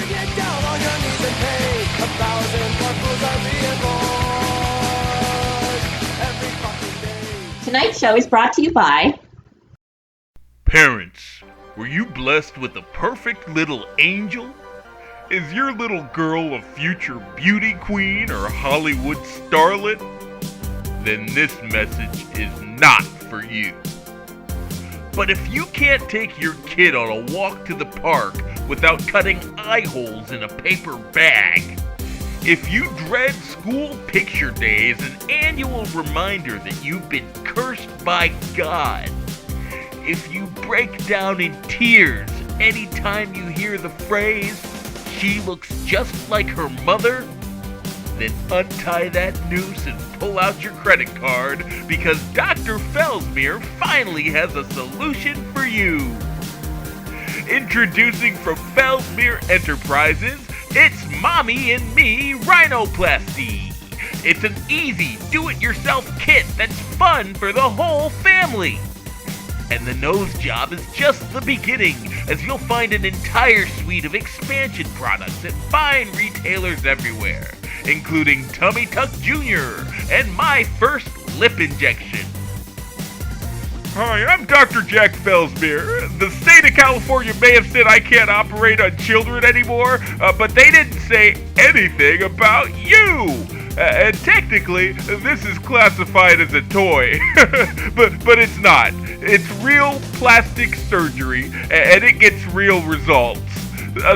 Get down on your knees and pay 1,000 more fools are being born every fucking day. Tonight's show is brought to you by... Parents, were you blessed with a perfect little angel? Is your little girl a future beauty queen or Hollywood starlet? Then this message is not for you. But if you can't take your kid on a walk to the park without cutting eye holes in a paper bag, if you dread school picture day as an annual reminder that you've been cursed by God, if you break down in tears anytime you hear the phrase, "She looks just like her mother," then untie that noose and pull out your credit card because Dr. Fellsmere finally has a solution for you. Introducing from Fellsmere Enterprises, it's Mommy and Me Rhinoplasty. It's an easy do-it-yourself kit that's fun for the whole family. And the nose job is just the beginning, as you'll find an entire suite of expansion products at fine retailers everywhere, including Tummy Tuck Jr. and My First Lip Injection. Hi, I'm Dr. Jack Fellsmere. The state of California may have said I can't operate on children anymore, but they didn't say anything about you. And technically, this is classified as a toy, but it's not. It's real plastic surgery, and it gets real results.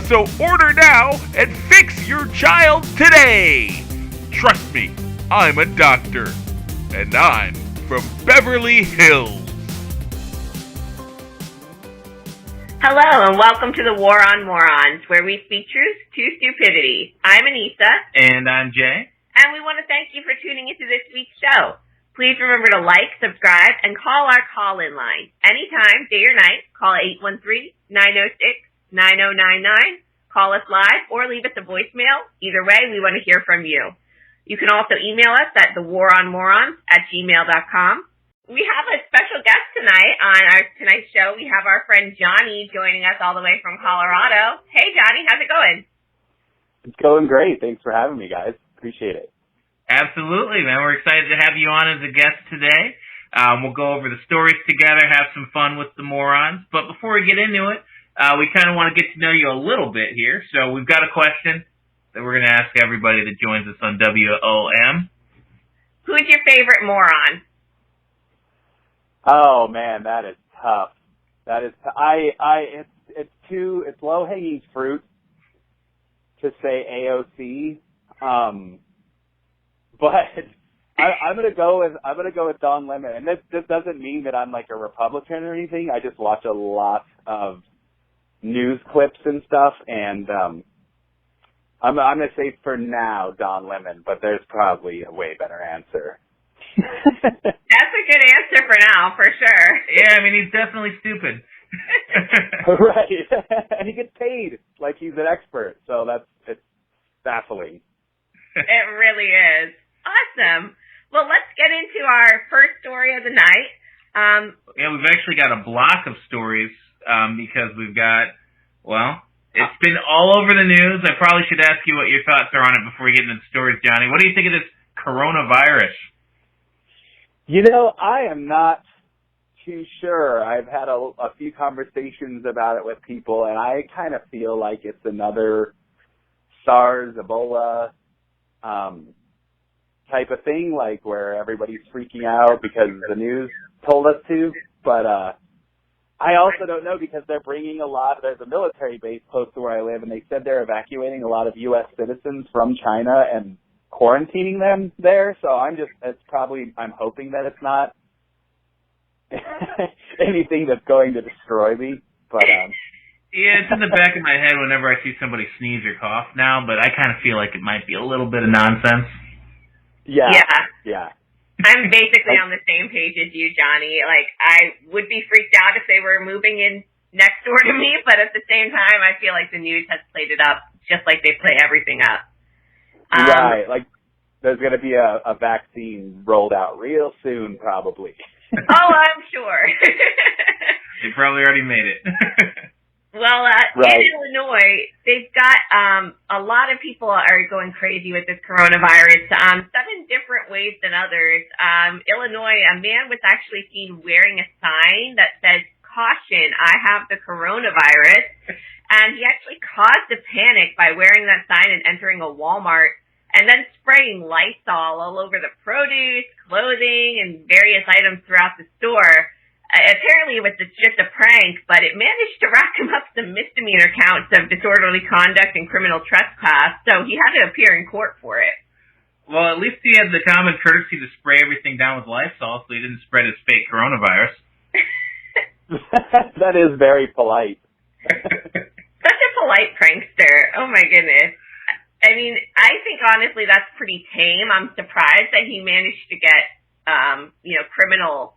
So order now and fix your child today. Trust me, I'm a doctor, and I'm from Beverly Hills. Hello, and welcome to the War on Morons, where we speak truth to stupidity. I'm Anisa. And I'm Jay. And we want to thank you for tuning into this week's show. Please remember to like, subscribe, and call our call-in line. Anytime, day or night, call 813-906-9099. Call us live or leave us a voicemail. Either way, we want to hear from you. You can also email us at thewaronmorons@gmail.com. We have a special guest tonight on tonight's show. We have our friend Johnny joining us all the way from Colorado. Hey, Johnny, how's it going? It's going great. Thanks for having me, guys. Appreciate it. Absolutely, man. We're excited to have you on as a guest today. We'll go over the stories together, have some fun with the morons. But before we get into it, we kind of want to get to know you a little bit here. So we've got a question that we're going to ask everybody that joins us on WOM. Who's your favorite moron? Oh man, that is tough. That is it's low hanging fruit to say AOC. But I'm gonna go with Don Lemon, and this doesn't mean that I'm like a Republican or anything. I just watch a lot of news clips and stuff, and I'm gonna say for now Don Lemon, but there's probably a way better answer. That's a good answer for now, for sure. Yeah, I mean he's definitely stupid. Right, and he gets paid like he's an expert, so it's baffling. It really is. Awesome. Well, let's get into our first story of the night. Yeah, we've actually got a block of stories because we've got, it's been all over the news. I probably should ask you what your thoughts are on it before we get into the stories, Johnny. What do you think of this coronavirus? You know, I am not too sure. I've had a few conversations about it with people, and I kind of feel like it's another SARS, Ebola, type of thing, like where everybody's freaking out because the news told us to. But I also don't know because they're bringing there's a military base close to where I live, and they said they're evacuating a lot of U.S. citizens from China and quarantining them there. So I'm hoping that it's not anything that's going to destroy me. But yeah, it's in the back of my head whenever I see somebody sneeze or cough now, but I kind of feel like it might be a little bit of nonsense. Yeah. I'm basically on the same page as you, Johnny. Like, I would be freaked out if they were moving in next door to me, but at the same time, I feel like the news has played it up just like they play everything up. Right, like there's going to be a vaccine rolled out real soon, probably. Oh, I'm sure. They probably already made it. Well, Right. in Illinois, they've got a lot of people are going crazy with this coronavirus. 7 different ways than others. Illinois, a man was actually seen wearing a sign that says, "Caution, I have the coronavirus," and he actually caused a panic by wearing that sign and entering a Walmart, and then spraying Lysol all over the produce, clothing, and various items throughout the store. Apparently it was just a prank, but it managed to rack him up some misdemeanor counts of disorderly conduct and criminal trespass, so he had to appear in court for it. Well, at least he had the common courtesy to spray everything down with Lysol so he didn't spread his fake coronavirus. That is very polite. Such a polite prankster. Oh my goodness. I mean, I think honestly that's pretty tame. I'm surprised that he managed to get, criminal,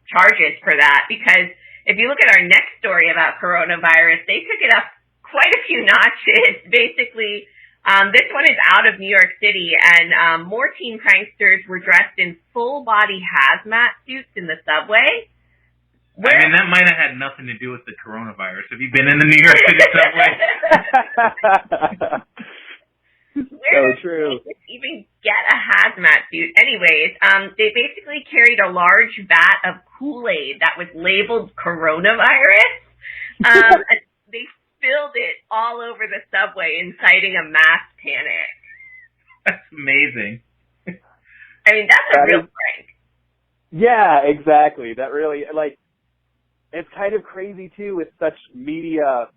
charges for that, because if you look at our next story about coronavirus, they took it up quite a few notches. Basically, this one is out of New York City, and more teen pranksters were dressed in full-body hazmat suits in the subway. I mean, that might have had nothing to do with the coronavirus. Have you been in the New York City subway? So true. Even get a hazmat suit. Anyways, they basically carried a large vat of Kool-Aid that was labeled coronavirus. And they spilled it all over the subway, inciting a mass panic. That's amazing. I mean, that's a real prank. Yeah, exactly. That really, it's kind of crazy too with such media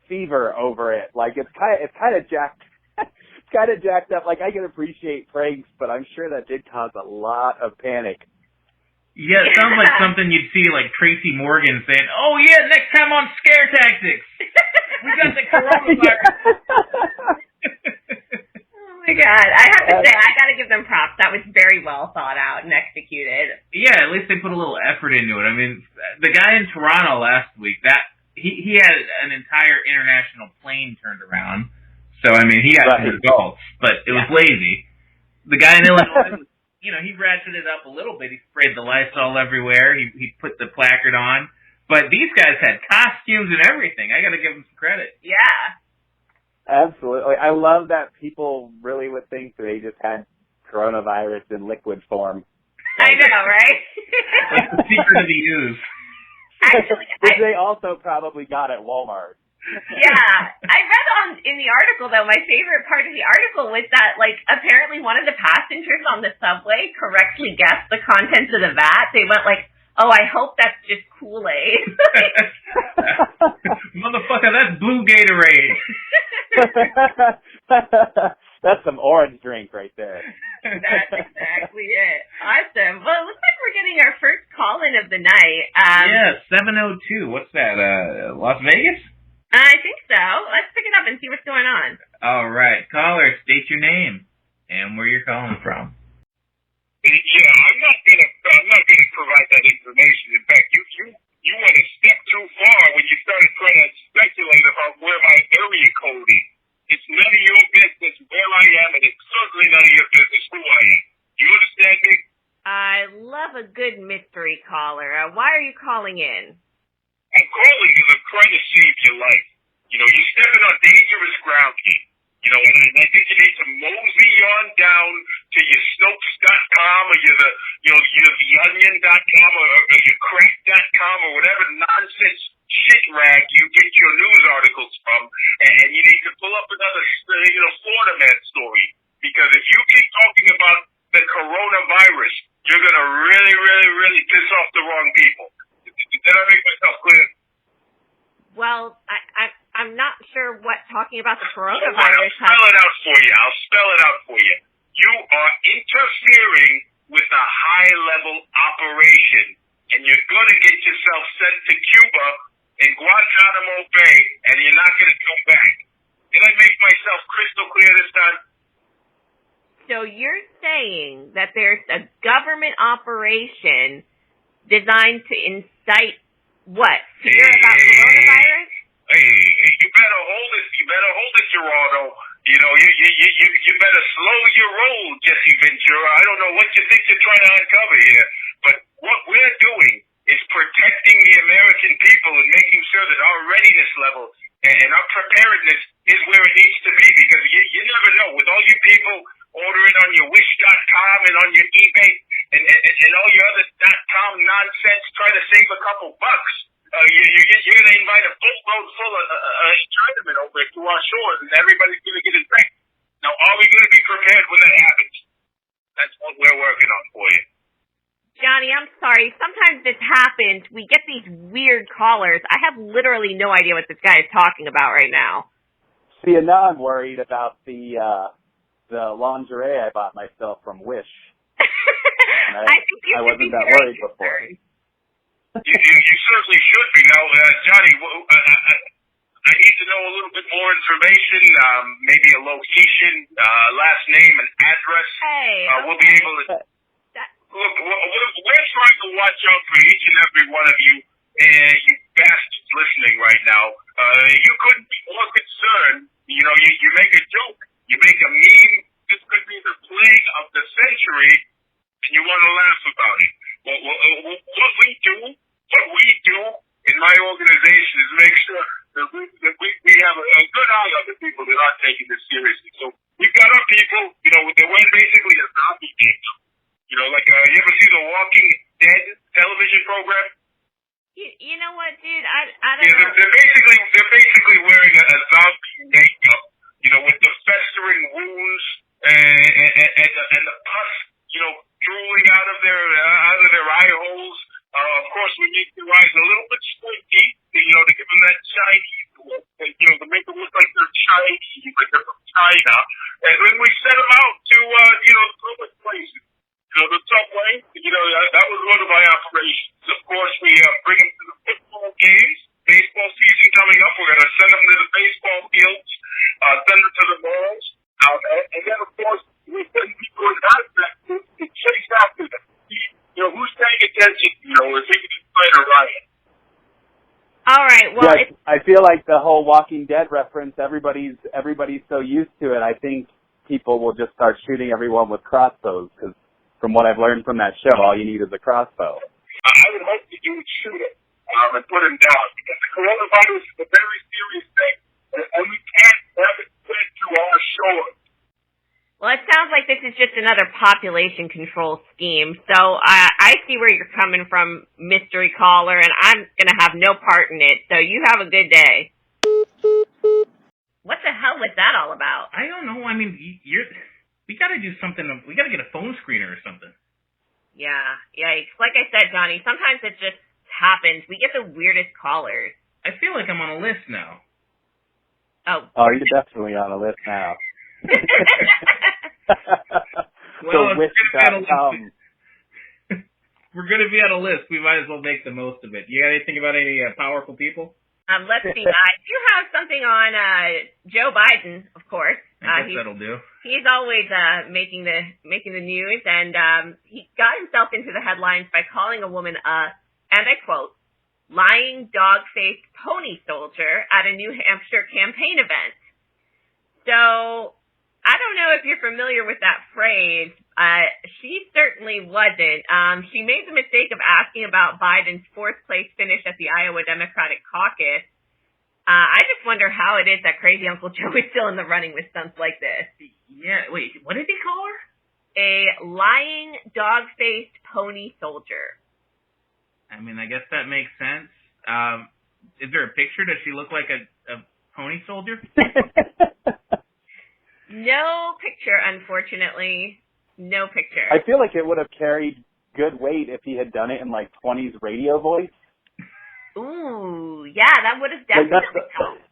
fever over it. It's kind of jacked. It's kind of jacked up. I can appreciate pranks, but I'm sure that did cause a lot of panic. Yeah, it sounds like something you'd see Tracy Morgan saying, "Oh yeah, next time on Scare Tactics, we got the coronavirus." Oh my God, I have to say, I got to give them props. That was very well thought out and executed. Yeah, at least they put a little effort into it. I mean, the guy in Toronto last week, he had an entire international plane turned around. So, I mean, he got some results, but it was lazy. The guy in Illinois, he ratcheted it up a little bit. He sprayed the Lysol everywhere. He put the placard on. But these guys had costumes and everything. I got to give them some credit. Yeah. Absolutely. I love that people really would think they just had coronavirus in liquid form. I know, right? Like the secret of the use. Actually, which they also probably got at Walmart. Yeah. I read in the article, though, my favorite part of the article was that, apparently one of the passengers on the subway correctly guessed the contents of the vat. They went "Oh, I hope that's just Kool-Aid." Motherfucker, that's blue Gatorade. That's some orange drink right there. That's exactly it. Awesome. Well, it looks like we're getting our first call-in of the night. Yeah, 702. What's that, Las Vegas? I think so. Let's pick it up and see what's going on. All right. Caller, state your name and where you're calling from. Yeah, I'm not gonna provide that information. In fact, you went a step too far when you started trying to speculate about where my area code is. It's none of your business where I am, and it's certainly none of your business who I am. You understand me? I love a good mystery caller. Why are you calling in? I'm calling because I'm trying to save your life. You're stepping on dangerous ground here. And I think you need to mosey on down to your Snopes.com or your TheOnion.com or your Crack.com or whatever nonsense shit rag you get your news articles from, and you need to pull up another, Florida man story. Because if you keep talking about the coronavirus, you're going to really, really, really piss off the wrong people. Did I make myself clear? Well, I'm not sure what talking about the coronavirus I'll spell it out for you. You are interfering with a high-level operation, and you're going to get yourself sent to Cuba in Guantanamo Bay, and you're not going to come back. Did I make myself crystal clear this time? So you're saying that there's a government operation designed to incite what? Fear about coronavirus? Hey, you better hold it, Gerardo. You better slow your roll, Jesse Ventura. I don't know what you think you're trying to uncover here, but what we're doing is protecting the American people level, and our preparedness is where it needs to be, because you never know. With all you people ordering on your Wish.com and on your eBay and all your other .com nonsense, trying to save a couple bucks, you're going to invite a boatload full of Chinamen over to our shores, and everybody's going to get infected. Now, are we going to be prepared when that happens? That's what we're working on for you. Johnny, I'm sorry. Sometimes this happens. We get these weird callers. I have literally no idea what this guy is talking about right now. See, and now I'm worried about the lingerie I bought myself from Wish. I think you I should wasn't be that very worried before. You certainly should be. Now, Johnny, I need to know a little bit more information, maybe a location, last name, and address. Hey, we'll be able to... Look, we're trying to watch out for each and every one of you, you bastards listening right now. You couldn't be more concerned. You know, you make a joke, you make a meme. This could be the plague of the century, and you want to laugh about it. Well, what we do in my organization is make sure that we have a good eye on the people that aren't taking this seriously. So we've got our people, you know, they're wearing basically a zombie game. You know, like, you ever see the Walking Dead television program? You know what, dude? I don't know. They're basically wearing a zombie makeup, you know, with the festering wounds and the pus, you know, drooling out of their eye holes. Of course, we make their eyes a little bit squinty, you know, to give them that Chinese look, you know, to make them look like they're Chinese, like they're from China. And then we send them out to, you know, public places. You know, the subway, you know, that was one of my operations. Of course, we bring them to the football games, baseball season coming up. We're going to send them to the baseball fields, send them to the malls. And then, of course, we send people in that to chase after them. You know, who's paying attention? You know, is it playing a riot? All right, well... Yeah, I feel like the whole Walking Dead reference, everybody's so used to it, I think people will just start shooting everyone with crossbows, because from what I've learned from that show, all you need is a crossbow. I would hope that you would shoot it and put him down, because the coronavirus is a very serious thing, and we can't have it spread to our shores. Well, it sounds like this is just another population control scheme. So I see where you're coming from, mystery caller, and I'm going to have no part in it. So you have a good day. What the hell was that all about? I don't know. I mean, we got to do something. We got to get a phone screener or something. Yeah, yikes. Like I said, Johnny, sometimes it just happens. We get the weirdest callers. I feel like I'm on a list now. Oh, you're definitely on a list now. Well, so Wish.com. We're going to be on a list. We might as well make the most of it. You got anything about any powerful people? Let's see. I do have something on Joe Biden, of course. I guess that'll do. He's always making the news, and he got himself into the headlines by calling a woman and I quote, lying dog-faced pony soldier at a New Hampshire campaign event. So I don't know if you're familiar with that phrase. She certainly wasn't. She made the mistake of asking about Biden's fourth-place finish at the Iowa Democratic Caucus. I just wonder how it is that crazy Uncle Joe is still in the running with stunts like this. Yeah, wait, what did he call her? A lying, dog-faced pony soldier. I mean, I guess that makes sense. Is there a picture? Does she look like a pony soldier? No picture, unfortunately. No picture. I feel like it would have carried good weight if he had done it in, like, 20s radio voice. Ooh, yeah, that would have definitely helped.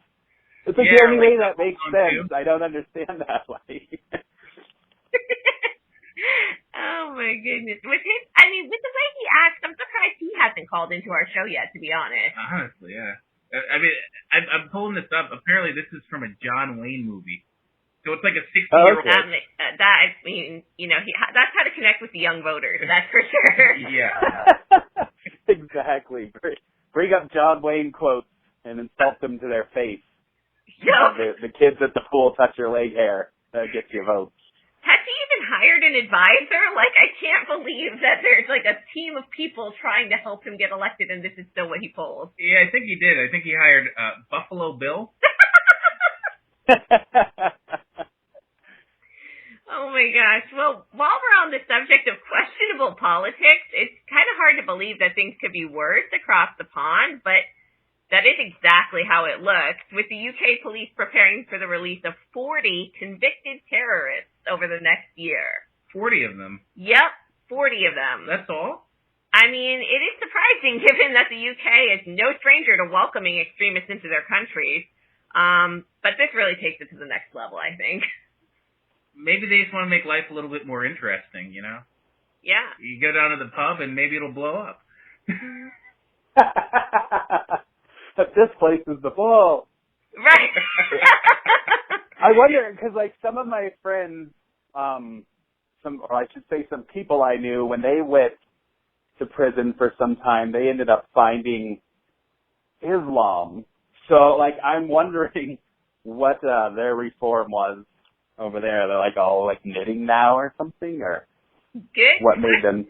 It's like the only way that makes sense. I don't understand that way. Oh, my goodness. With the way he acts, I'm surprised he hasn't called into our show yet, to be honest. Honestly, yeah. I mean, I'm pulling this up. Apparently, this is from a John Wayne movie. So it's like a 60-year-old. Okay. That's how to connect with the young voters. That's for sure. Yeah. Exactly. Bring up John Wayne quotes and insult them to their face. Yo. The kids at the pool touch your leg hair. That gets you votes. Has he even hired an advisor? Like, I can't believe that there's like a team of people trying to help him get elected, and this is still what he pulled. Yeah, I think he did. I think he hired Buffalo Bill. Oh my gosh. Well, while we're on the subject of questionable politics, it's kind of hard to believe that things could be worse across the pond, but that is exactly how it looks, with the UK police preparing for the release of 40 convicted terrorists over the next year. 40 of them? Yep, 40 of them. That's all? I mean, it is surprising given that the UK is no stranger to welcoming extremists into their countries. But this really takes it to the next level, I think. Maybe they just want to make life a little bit more interesting, you know? Yeah. You go down to the pub and maybe it'll blow up. This place is the bull. Right. I wonder, because like some of my friends, or I should say some people I knew, when they went to prison for some time, they ended up finding Islam. So like I'm wondering what their reform was over there. They're like all like knitting now or something, or Good. what made them?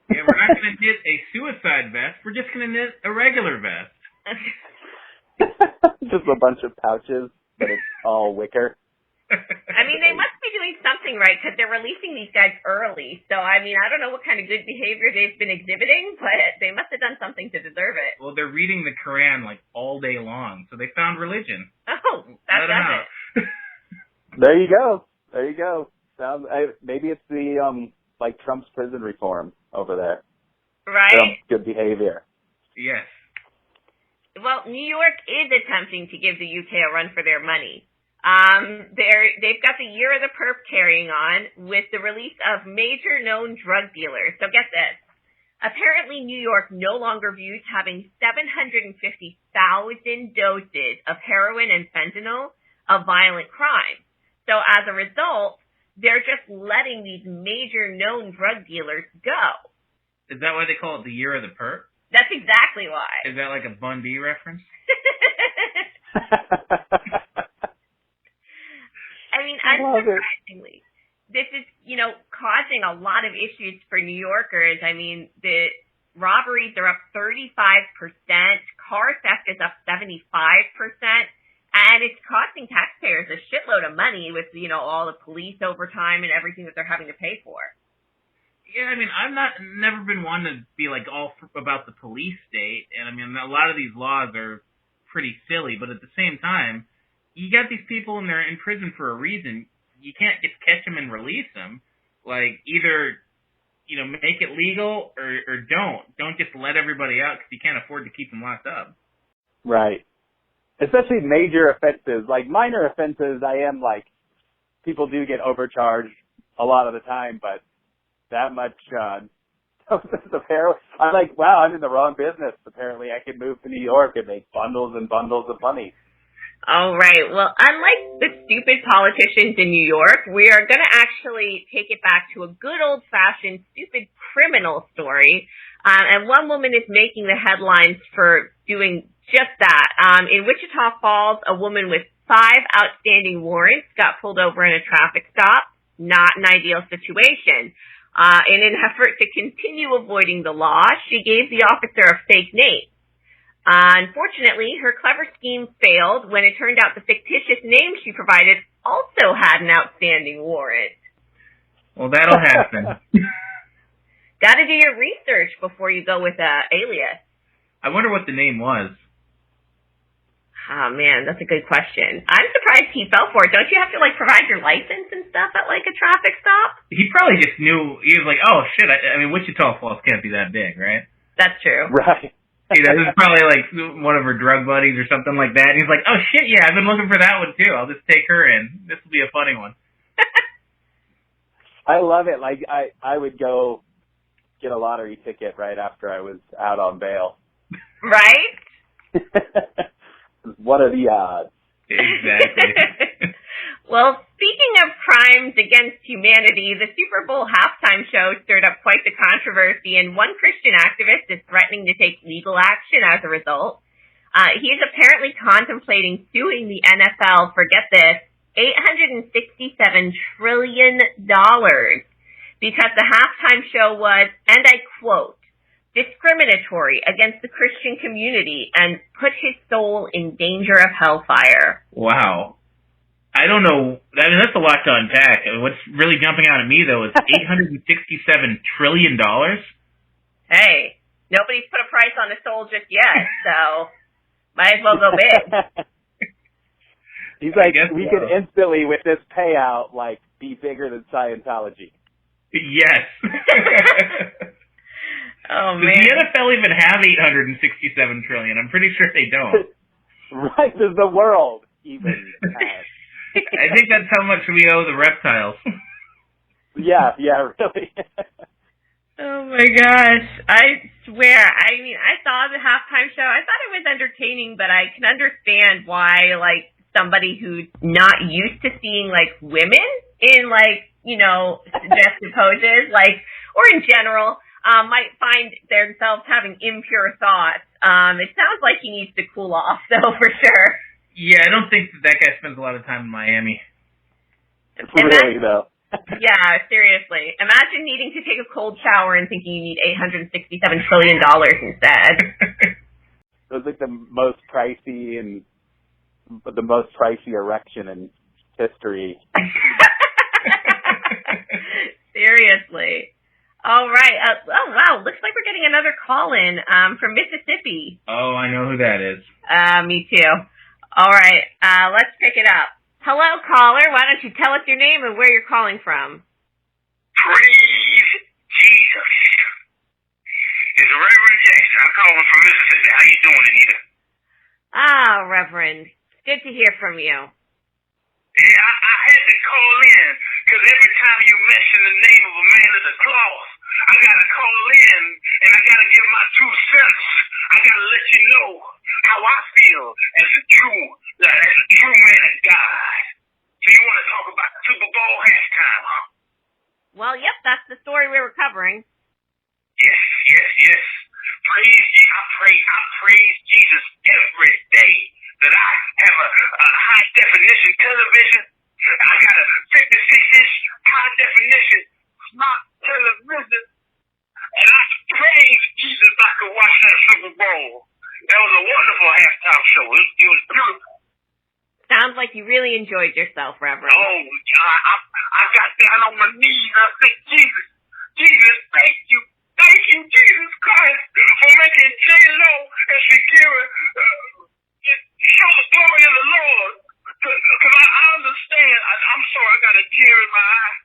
Yeah, we're not going to knit a suicide vest. We're just going to knit a regular vest. Just a bunch of pouches, but it's all wicker. I mean, they must be doing something right because they're releasing these guys early. So, I mean, I don't know what kind of good behavior they've been exhibiting, but they must have done something to deserve it. Well, they're reading the Quran like all day long, so they found religion. Oh, that does it. There you go. There you go. Sounds. Maybe it's the like Trump's prison reform over there. Right? Trump's good behavior. Yes. Well, New York is attempting to give the UK a run for their money. They've got the Year of the Perp carrying on with the release of major known drug dealers. So get this. Apparently, New York no longer views having 750,000 doses of heroin and fentanyl a violent crime. So as a result, they're just letting these major known drug dealers go. Is that why they call it the Year of the Perp? That's exactly why. Is that like a Bun B reference? I mean, unsurprisingly, this is, causing a lot of issues for New Yorkers. I mean, the robberies are up 35%, car theft is up 75%, and it's costing taxpayers a shitload of money with, all the police overtime and everything that they're having to pay for. Yeah, I mean, never been one to be like all about the police state, and I mean, a lot of these laws are pretty silly, but at the same time, you got these people and they're in prison for a reason. You can't just catch them and release them. Like, either, make it legal or don't. Don't just let everybody out because you can't afford to keep them locked up. Right. Especially major offenses. Like, minor offenses, people do get overcharged a lot of the time, but that much, I'm like, wow, I'm in the wrong business. Apparently I can move to New York and make bundles and bundles of money. All right. Well, unlike the stupid politicians in New York, we are going to actually take it back to a good old-fashioned stupid criminal story. And one woman is making the headlines for doing just that. In Wichita Falls, a woman with 5 outstanding warrants got pulled over in a traffic stop. Not an ideal situation. In an effort to continue avoiding the law, she gave the officer a fake name. Unfortunately, her clever scheme failed when it turned out the fictitious name she provided also had an outstanding warrant. Well, that'll happen. Gotta do your research before you go with an alias. I wonder what the name was. Oh, man, that's a good question. I'm surprised he fell for it. Don't you have to, provide your license and stuff at, a traffic stop? He probably just knew, he was like, oh, shit, I mean, Wichita Falls can't be that big, right? That's true. Right. This is probably, one of her drug buddies or something like that. And he's like, oh, shit, yeah, I've been looking for that one, too. I'll just take her in. This will be a funny one. I love it. I would go get a lottery ticket right after I was out on bail. Right? What are the odds? Exactly. Well, speaking of crimes against humanity, the Super Bowl halftime show stirred up quite the controversy, and one Christian activist is threatening to take legal action as a result. He is apparently contemplating suing the NFL for, get this, $867 trillion because the halftime show was, and I quote, discriminatory against the Christian community and put his soul in danger of hellfire. Wow. I don't know. I mean, that's a lot to unpack. What's really jumping out at me, though, is $867 trillion. Hey, nobody's put a price on a soul just yet, so might as well go big. He's like, we could instantly, with this payout, like, be bigger than Scientology. Yes. Oh, man. Does the NFL even have $867 trillion? I'm pretty sure they don't. Right, does the world even have? I think that's how much we owe the reptiles. Yeah, really. Oh my gosh. I swear. I mean, I saw the halftime show. I thought it was entertaining, but I can understand why, like, somebody who's not used to seeing, like, women in, like, you know, suggestive poses, like, or in general, might find themselves having impure thoughts. It sounds like he needs to cool off, though, for sure. Yeah, I don't think that guy spends a lot of time in Miami. Really, though. Yeah, seriously. Imagine needing to take a cold shower and thinking you need $867 trillion instead. It was like the most pricey erection in history. Seriously. All right. Oh, wow. Looks like we're getting another call in from Mississippi. Oh, I know who that is. Me too. All right. Let's pick it up. Hello, caller. Why don't you tell us your name and where you're calling from? Praise Jesus. It's Reverend Jackson. I'm calling from Mississippi. How you doing, Anita? Ah, Reverend. Good to hear from you. Yeah, I had to call in because every time you mention the name of a man of the cloth, I gotta call in and I gotta give my 2 cents. I gotta let you know how I feel as a true man of God. So you want to talk about the Super Bowl halftime, huh? Well, yep, that's the story we were covering. Yes. I praise Jesus every day that I have a high definition television. I got a 56-inch high definition smart television, and I praise Jesus I could watch that Super Bowl. That was a wonderful halftime show. It was beautiful. Sounds like you really enjoyed yourself, Reverend. Oh, I got down on my knees. I said, Jesus, thank you, Jesus Christ, for making J-Lo and Shakira show the glory of the Lord. Because I understand. I'm sorry, I got a tear in my eye.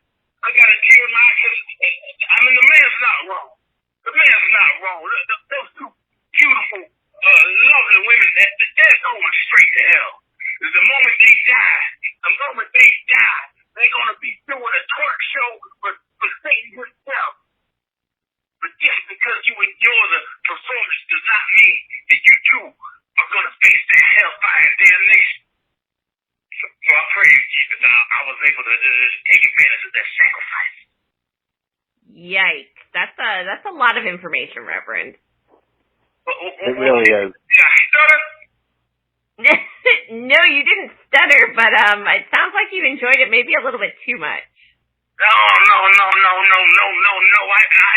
Because, I mean, the man's not wrong. Those 2 beautiful, lovely women, they're going straight to hell. The moment they die, they're going to be doing a twerk show for Satan himself. But just because you enjoy the performance does not mean that you too are going to face that hellfire damnation. So I praise Jesus. I was able to take advantage of that sacrifice. Yikes. That's a lot of information, Reverend. It really is. Did I stutter? No, you didn't stutter, but it sounds like you enjoyed it maybe a little bit too much. No. I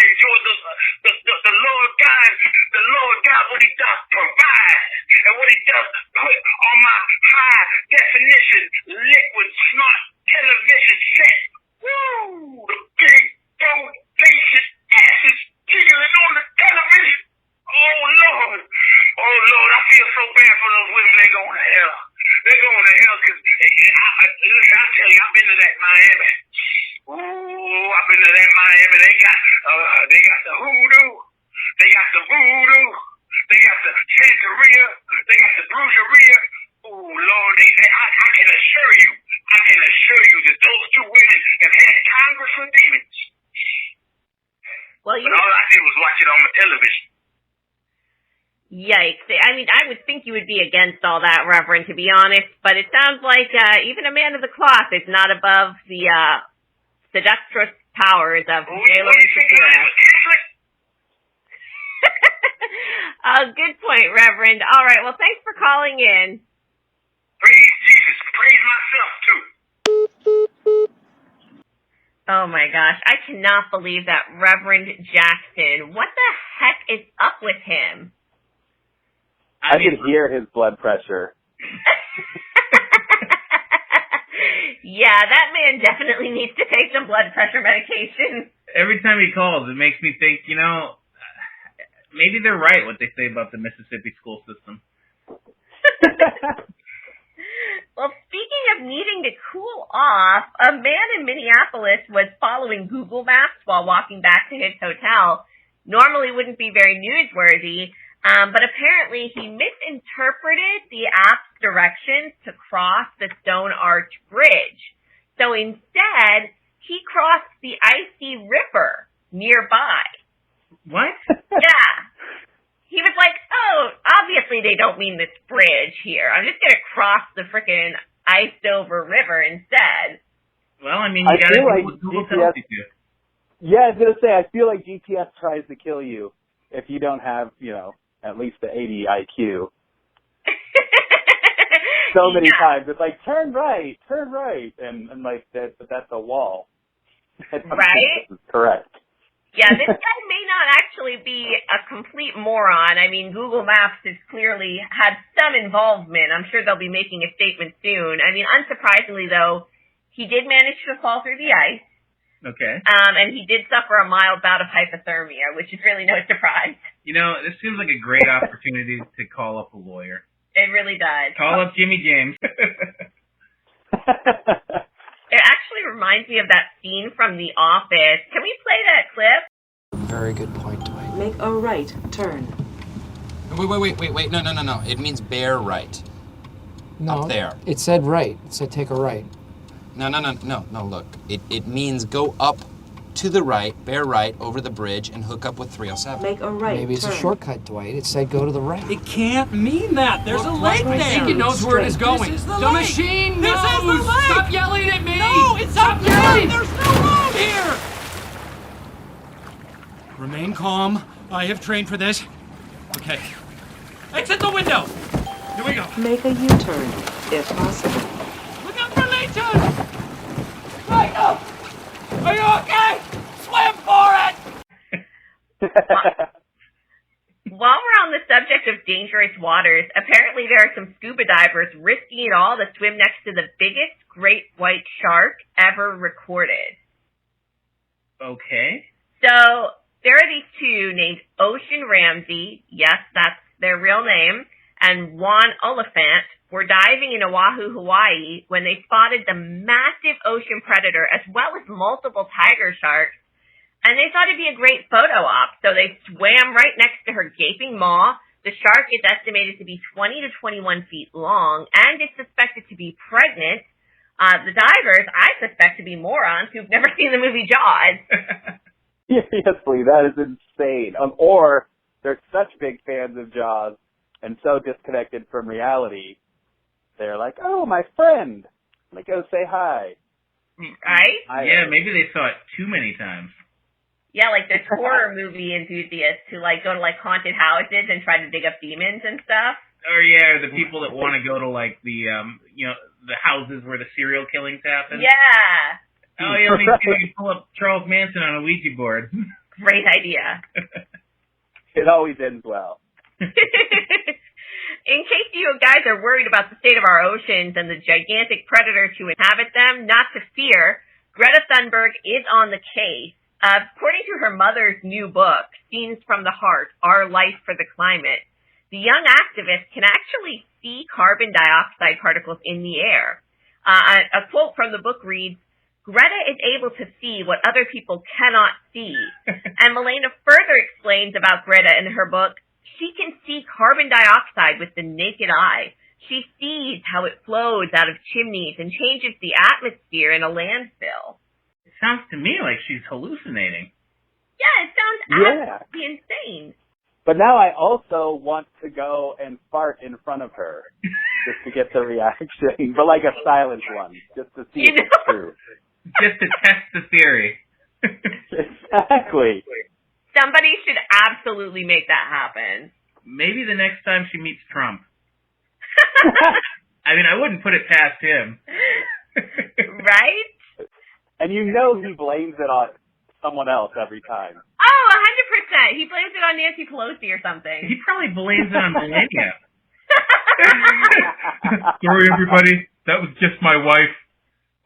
enjoy the Lord God. The Lord God, what He does provide, and what He does put on my high definition liquid smart television set. Woo! The big bodacious asses jiggling on the television. Oh Lord, I feel so bad for those women. They're going to hell. Because listen, I tell you, I've been to that Miami. Ooh, I've been to that Miami. They got the hoodoo. They got the voodoo. They got the Santeria. They got the brujeria. Ooh, Lord, I can assure you that those 2 women have had Congress for demons. Well, but all I did was watch it on my television. Yikes. I mean, I would think you would be against all that, Reverend, to be honest, but it sounds like even a man of the cloth is not above the seductress powers of J-Lo and Shakira. Good point, Reverend. All right, well, thanks for calling in. Praise Jesus. Praise myself, too. Oh my gosh, I cannot believe that Reverend Jackson. What the heck is up with him? I could hear his blood pressure. Yeah, that man definitely needs to take some blood pressure medication. Every time he calls, it makes me think, maybe they're right what they say about the Mississippi school system. Well, speaking of needing to cool off, a man in Minneapolis was following Google Maps while walking back to his hotel. Normally wouldn't be very newsworthy, but apparently he misinterpreted the app's directions to cross the Stone Arch Bridge. So instead, he crossed the icy river nearby. What? Yeah. He was like, oh, obviously they don't mean this bridge here. I'm just going to cross the frickin' iced-over river instead. Well, I mean, you got to do what Google tells you to. Yeah, I was going to say, I feel like GPS tries to kill you if you don't have, at least the 80 IQ. So many times. It's like, turn right. And like, that's a wall. Right? This is correct. Yeah, this guy may not actually be a complete moron. I mean, Google Maps has clearly had some involvement. I'm sure they'll be making a statement soon. I mean, unsurprisingly, though, he did manage to fall through the ice. Okay. And he did suffer a mild bout of hypothermia, which is really no surprise. This seems like a great opportunity to call up a lawyer. It really does. Call up Jimmy James. It actually reminds me of that scene from The Office. Can we play that clip? Very good point, Dwight. Make a right turn. Wait. No. It means bear right. No, up there. It said right. It said take a right. No, look. It means go up to the right, bear right, over the bridge, and hook up with 307. Make a right Maybe it's turn. a shortcut, Dwight. It said go to the right. It can't mean that. There's a lake there. I think it knows where it is going. This is the the lake. machine knows. This is the lake. Stop yelling at me. No, it's Stop up yelling. there. There's no road here. Remain calm. I have trained for this. Okay. Exit the window. Here we go. Make a U-turn, if possible. Look out for leeches. Michael, are you okay? Swim for it. While we're on the subject of dangerous waters, apparently there are some scuba divers risking it all to swim next to the biggest great white shark ever recorded. Okay. So there are these two named Ocean Ramsey, yes, that's their real name, and Juan Oliphant were diving in Oahu, Hawaii when they spotted the massive ocean predator as well as multiple tiger sharks. And they thought it'd be a great photo op, so they swam right next to her gaping maw. The shark is estimated to be 20 to 21 feet long, and is suspected to be pregnant. The divers, I suspect, to be morons who've never seen the movie Jaws. Seriously, that is insane. Or they're such big fans of Jaws and so disconnected from reality, they're like, oh, my friend. Let me go say hi. Right? Yeah, maybe they saw it too many times. Yeah, like there's horror movie enthusiasts who go to haunted houses and try to dig up demons and stuff. Or yeah, the people that want to go to the the houses where the serial killings happen. Yeah. Oh, yeah, let me see if you can pull up Charles Manson on a Ouija board. Great idea. It always ends well. In case you guys are worried about the state of our oceans and the gigantic predators who inhabit them, not to fear, Greta Thunberg is on the case. According to her mother's new book, Scenes from the Heart, Our Life for the Climate, the young activist can actually see carbon dioxide particles in the air. A quote from the book reads, Greta is able to see what other people cannot see. And Milena further explains about Greta in her book, she can see carbon dioxide with the naked eye. She sees how it flows out of chimneys and changes the atmosphere in a landfill. It sounds to me like she's hallucinating. Yeah, it sounds absolutely insane. But now I also want to go and fart in front of her just to get the reaction, but like a silent one, just to see if it's true. Just to test the theory. Exactly. Somebody should absolutely make that happen. Maybe the next time she meets Trump. I mean, I wouldn't put it past him. Right? And you know he blames it on someone else every time. Oh, 100%. He blames it on Nancy Pelosi or something. He probably blames it on Melania. Sorry, everybody. That was just my wife.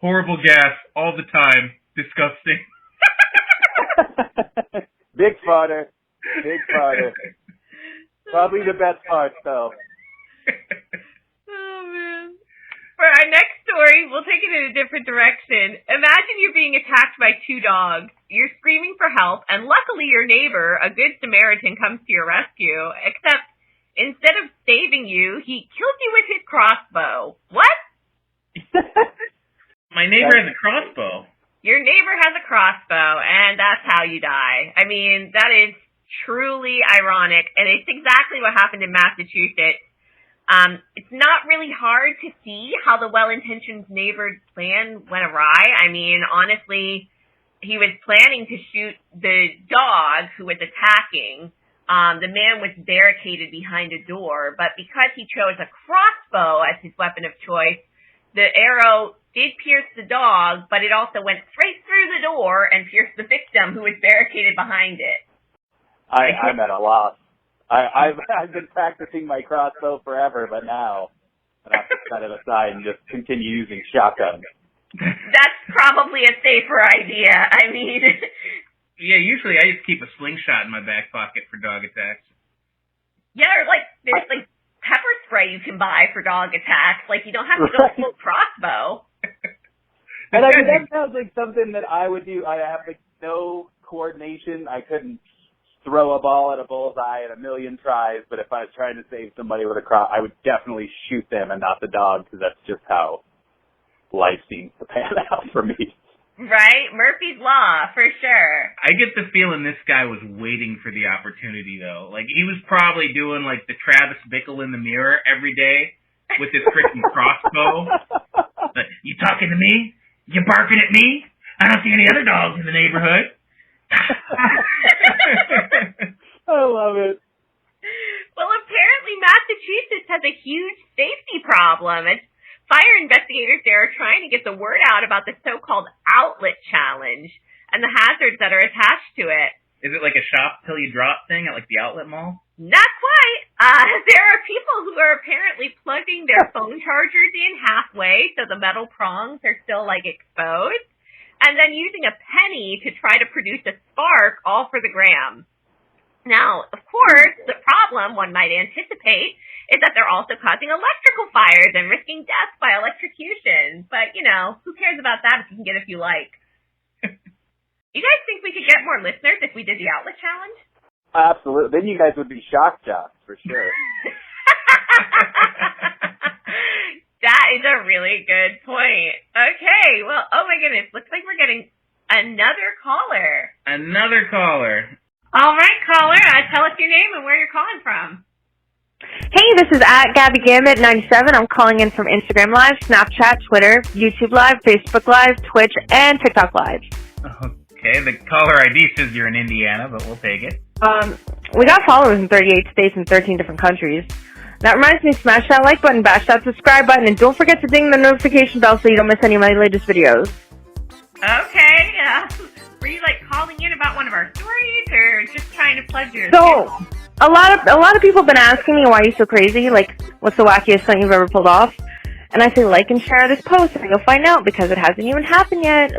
Horrible gas all the time. Disgusting. Big farter. Big farter. Probably the best part, though. Oh, man. For our next story, we'll take it in a different direction. Imagine you're being attacked by 2 dogs. You're screaming for help, and luckily your neighbor, a good Samaritan, comes to your rescue, except instead of saving you, he kills you with his crossbow. What? My neighbor has a crossbow. Your neighbor has a crossbow, and that's how you die. I mean, that is truly ironic, and it's exactly what happened in Massachusetts. It's not really hard to see how the well-intentioned neighbor's plan went awry. I mean, honestly, he was planning to shoot the dog who was attacking. The man was barricaded behind a door, but because he chose a crossbow as his weapon of choice, the arrow did pierce the dog, but it also went straight through the door and pierced the victim who was barricaded behind it. I'm at a loss. I've been practicing my crossbow forever, but now I have to set it aside and just continue using shotguns. That's probably a safer idea. I mean... Yeah, usually I just keep a slingshot in my back pocket for dog attacks. Yeah, or there's pepper spray you can buy for dog attacks. You don't have to go full crossbow. And I mean, that sounds like something that I would do. I have no coordination. I couldn't throw a ball at a bullseye in a million tries, but if I was trying to save somebody with a cross, I would definitely shoot them and not the dog, because that's just how life seems to pan out for me. Right? Murphy's Law, for sure. I get the feeling this guy was waiting for the opportunity, though. He was probably doing, the Travis Bickle in the mirror every day with his freaking crossbow. You talking to me? You barking at me? I don't see any other dogs in the neighborhood. I love it. Well, apparently Massachusetts has a huge safety problem. Fire investigators there are trying to get the word out about the so-called outlet challenge and the hazards that are attached to it. Is it like a shop till you drop thing at the outlet mall? Not quite. There are people who are apparently plugging their phone chargers in halfway so the metal prongs are still exposed, and then using a penny to try to produce a spark, all for the gram. Now, of course, the problem, one might anticipate, is that they're also causing electrical fires and risking death by electrocution. But, who cares about that if you can get a few likes? You guys think we could get more listeners if we did the outlet challenge? Absolutely. Then you guys would be shock jocks, for sure. That is a really good point. Okay, well, oh my goodness, looks like we're getting another caller. Another caller. All right, caller, tell us your name and where you're calling from. Hey, this is at Gabby Gambit 97. I'm calling in from Instagram Live, Snapchat, Twitter, YouTube Live, Facebook Live, Twitch, and TikTok Live. Okay, the caller ID says you're in Indiana, but we'll take it. We got followers in 38 states and 13 different countries. That reminds me, smash that like button, bash that subscribe button, and don't forget to ding the notification bell so you don't miss any of my latest videos. Okay, were you calling in about one of our stories, or just trying to plug your? So, a lot of people have been asking me why you're so crazy. What's the wackiest stunt you've ever pulled off? And I say like and share this post, and you'll find out because it hasn't even happened yet.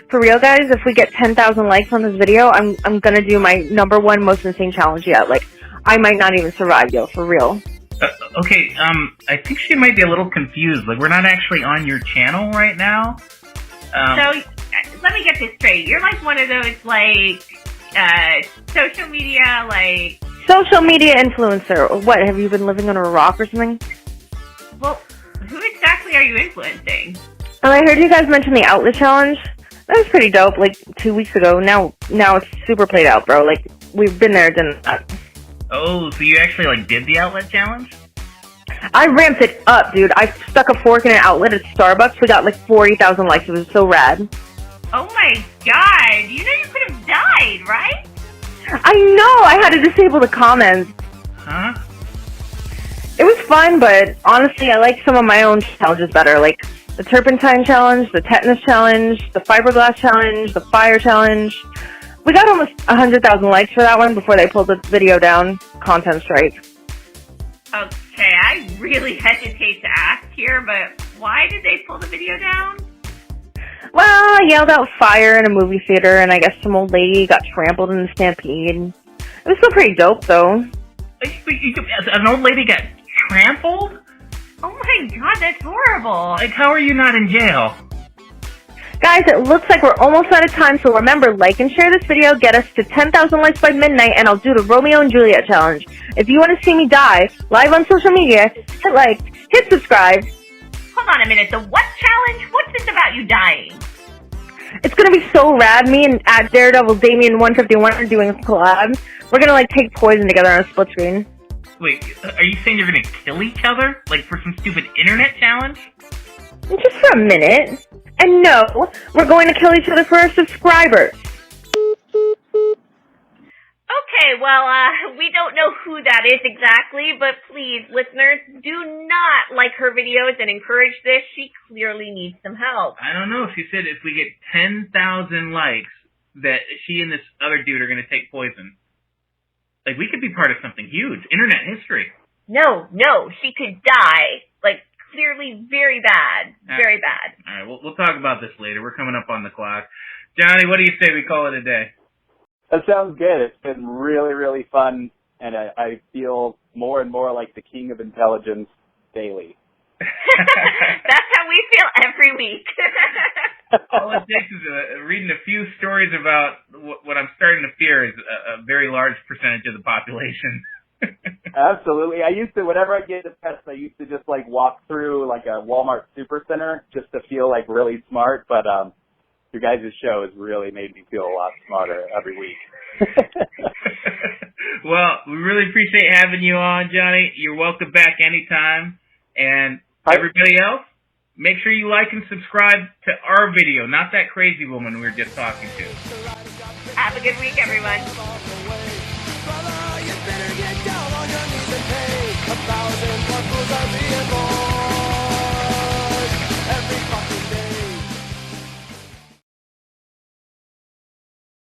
For real, guys, if we get 10,000 likes on this video, I'm gonna do my #1 most insane challenge yet. I might not even survive, yo, for real. Okay, I think she might be a little confused. We're not actually on your channel right now. So, let me get this straight. You're one of those, social media, Social media influencer. What, have you been living under a rock or something? Well, who exactly are you influencing? And I heard you guys mention the outlet challenge. That was pretty dope, 2 weeks ago. Now it's super played out, bro. We've been there, done that. Oh, so you actually, did the outlet challenge? I ramped it up, dude. I stuck a fork in an outlet at Starbucks. We got 40,000 likes. It was so rad. Oh my god. You could have died, right? I know. I had to disable the comments. Huh? It was fun, but honestly, I like some of my own challenges better, like the turpentine challenge, the tetanus challenge, the fiberglass challenge, the fire challenge. We got almost 100,000 likes for that one before they pulled the video down. Content strike. Okay, I really hesitate to ask here, but why did they pull the video down? Well, I yelled out fire in a movie theater, and I guess some old lady got trampled in the stampede. It was still pretty dope, though. An old lady got trampled? Oh my god, that's horrible. Like, how are you not in jail? Guys, it looks like we're almost out of time, so remember, like and share this video, get us to 10,000 likes by midnight, and I'll do the Romeo and Juliet challenge. If you want to see me die, live on social media, hit like, hit subscribe. Hold on a minute, the what challenge? What's this about you dying? It's gonna be so rad. Me and at Daredevil Damien 151 are doing a collab. We're gonna like take poison together on a split screen. Wait, are you saying you're gonna kill each other? Like for some stupid internet challenge? Just for a minute. And no, we're going to kill each other for our subscribers. Okay, well, we don't know who that is exactly, but please, listeners, do not like her videos and encourage this. She clearly needs some help. I don't know. She said if we get 10,000 likes, that she and this other dude are gonna take poison. Like, we could be part of something huge. Internet history. No, she could die. Like, clearly very bad. Very bad. All right, we'll talk about this later. We're coming up on the clock. Johnny, what do you say we call it a day? That sounds good. It's been really, really fun, and I feel more and more like the king of intelligence daily. That's how we feel every week. All it takes is reading a few stories about what I'm starting to fear is a very large percentage of the population. Absolutely. I used to, whenever I get depressed, I used to just like walk through like a Walmart supercenter just to feel like really smart, but your guys' show has really made me feel a lot smarter every week. Well, we really appreciate having you on, Johnny. You're welcome back anytime. And everybody else, make sure you like and subscribe to our video, not that crazy woman we were just talking to. Have a good week, everyone. Brother, you better get